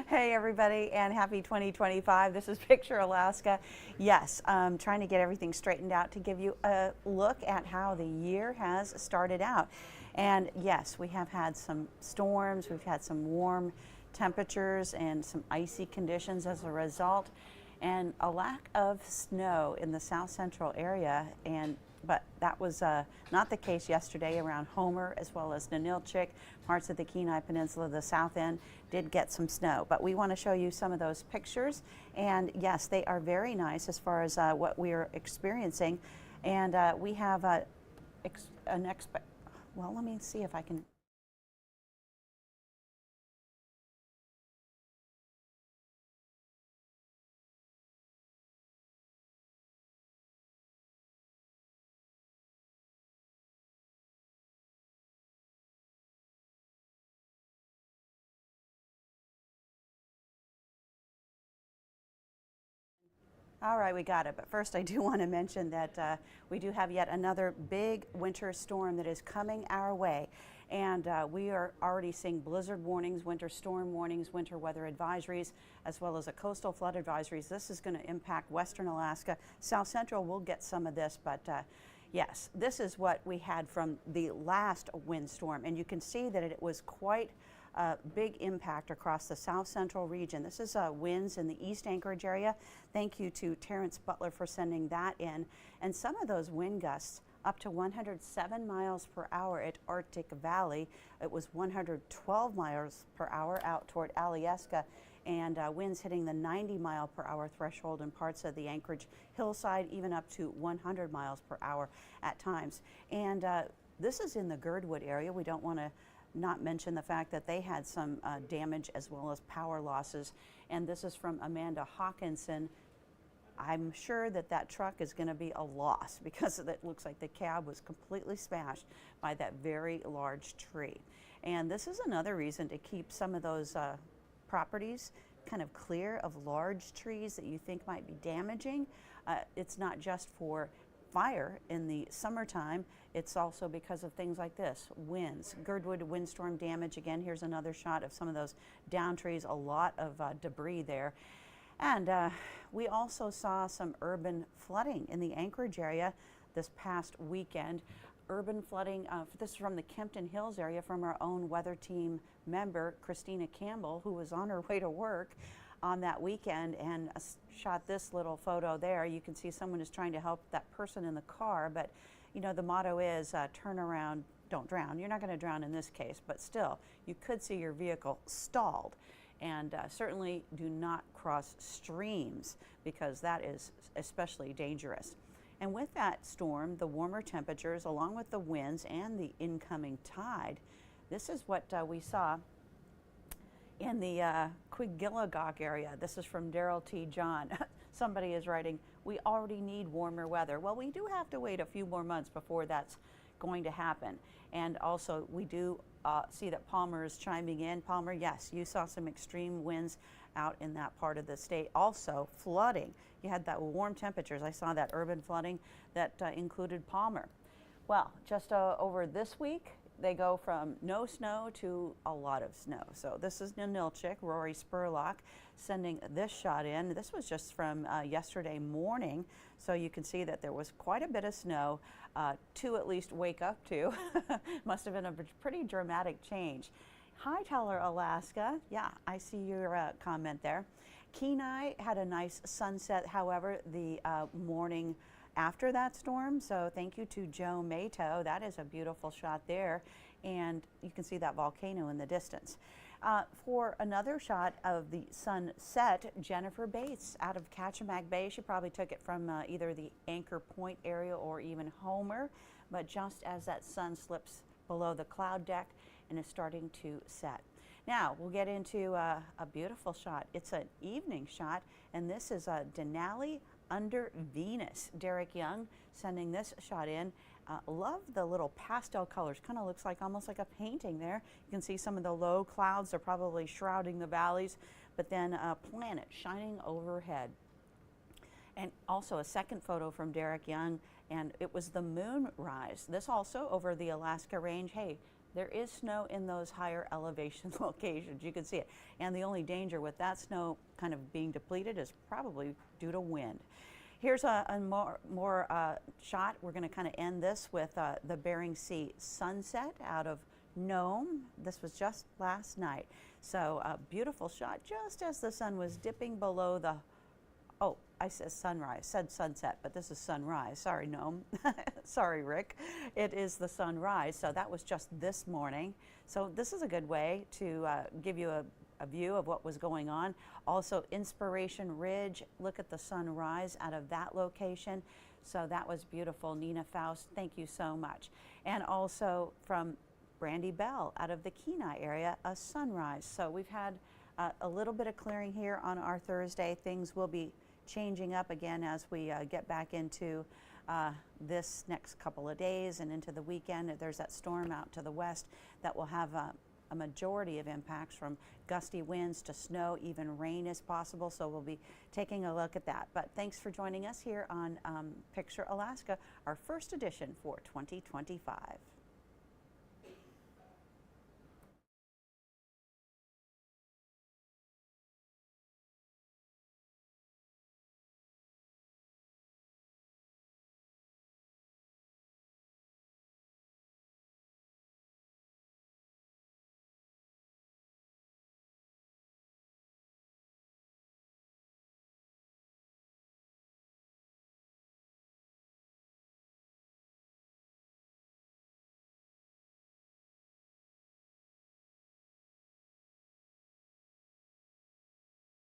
Hey everybody, and happy 2025. This is Picture Alaska. Yes, trying to get everything straightened out to give you a look at how the year has started out. And yes, we have had some storms, we've had some warm temperatures and some icy conditions as a result, and a lack of snow in the south central area. But that was not the case yesterday around Homer as well as Ninilchik. Parts of the Kenai Peninsula, the south end, did get some snow. But we want to show you some of those pictures. And yes, they are very nice as far as what we are experiencing. And we have well, let me see if I can. All right, we got it. But first, I do want to mention that we do have yet another big winter storm that is coming our way. And we are already seeing blizzard warnings, winter storm warnings, winter weather advisories, as well as a coastal flood advisories. This is going to impact western Alaska. South Central will get some of this, but yes, this is what we had from the last windstorm. And you can see that it was quite big impact across the south central region. This is winds in the East Anchorage area. Thank you to Terrence Butler for sending that in. And some of those wind gusts up to 107 miles per hour at Arctic Valley. It was 112 miles per hour out toward Alyeska, and winds hitting the 90 mile per hour threshold in parts of the Anchorage hillside, even up to 100 miles per hour at times. And this is in the Girdwood area. We don't want to not mention the fact that they had some damage as well as power losses. And this is from Amanda Hawkinson. I'm sure that that truck is going to be a loss because it looks like the cab was completely smashed by that very large tree. And this is another reason to keep some of those properties kind of clear of large trees that you think might be damaging. It's not just for fire in the summertime, it's also because of things like this, winds, Girdwood windstorm damage. Again, here's another shot of some of those down trees, a lot of debris there. And we also saw some urban flooding in the Anchorage area this past weekend. Urban flooding, this is from the Kempton Hills area from our own weather team member, Christina Campbell, who was on her way to work on that weekend and shot this little photo there. You can see someone is trying to help that person in the car, but you know, the motto is turn around, don't drown. You're not going to drown in this case, but still, you could see your vehicle stalled. And certainly do not cross streams because that is especially dangerous. And with that storm, the warmer temperatures along with the winds and the incoming tide, this is what we saw in the Quigillagok area. This is from Daryl T. John. Somebody is writing, we already need warmer weather. Well, we do have to wait a few more months before that's going to happen. And also, we do see that Palmer is chiming in. Palmer, yes, you saw some extreme winds out in that part of the state. Also, flooding. You had that warm temperatures. I saw that urban flooding that included Palmer. Well, just over this week, they go from no snow to a lot of snow. So this is Ninilchik, Rory Spurlock sending this shot in. This was just from yesterday morning. So you can see that there was quite a bit of snow to at least wake up to. Must have been a pretty dramatic change. Hightower, Alaska. Yeah, I see your comment there. Kenai had a nice sunset, however, the morning after that storm. So thank you to Joe Mato. That is a beautiful shot there. And you can see that volcano in the distance. For another shot of the sunset, Jennifer Bates out of Kachemak Bay. She probably took it from either the Anchor Point area or even Homer. But just as that sun slips below the cloud deck and is starting to set. Now we'll get into a beautiful shot. It's an evening shot, and this is Denali under Venus. Derek Young sending this shot in. Love the little pastel colors. Kind of looks like almost like a painting there. You can see some of the low clouds are probably shrouding the valleys, but then a planet shining overhead. And also a second photo from Derek Young, and it was the moonrise. This also over the Alaska Range. Hey, There is snow in those higher elevation locations. You can see it. And the only danger with that snow kind of being depleted is probably due to wind. Here's a more shot. We're going to kind of end this with the Bering Sea sunset out of Nome. This was just last night. So a beautiful shot just as the sun was dipping below the, oh, I said sunrise, said sunset, but this is sunrise. Sorry, Nome. Sorry, Rick. It is the sunrise. So that was just this morning. So this is a good way to give you a view of what was going on. Also, Inspiration Ridge, look at the sunrise out of that location. So that was beautiful. Nina Faust, thank you so much. And also from Brandy Bell out of the Kenai area, a sunrise. So we've had a little bit of clearing here on our Thursday. Things will be changing up again as we get back into this next couple of days and into the weekend. There's that storm out to the west that will have a majority of impacts, from gusty winds to snow, even rain is possible. So we'll be taking a look at that. But thanks for joining us here on Picture Alaska, our first edition for 2025.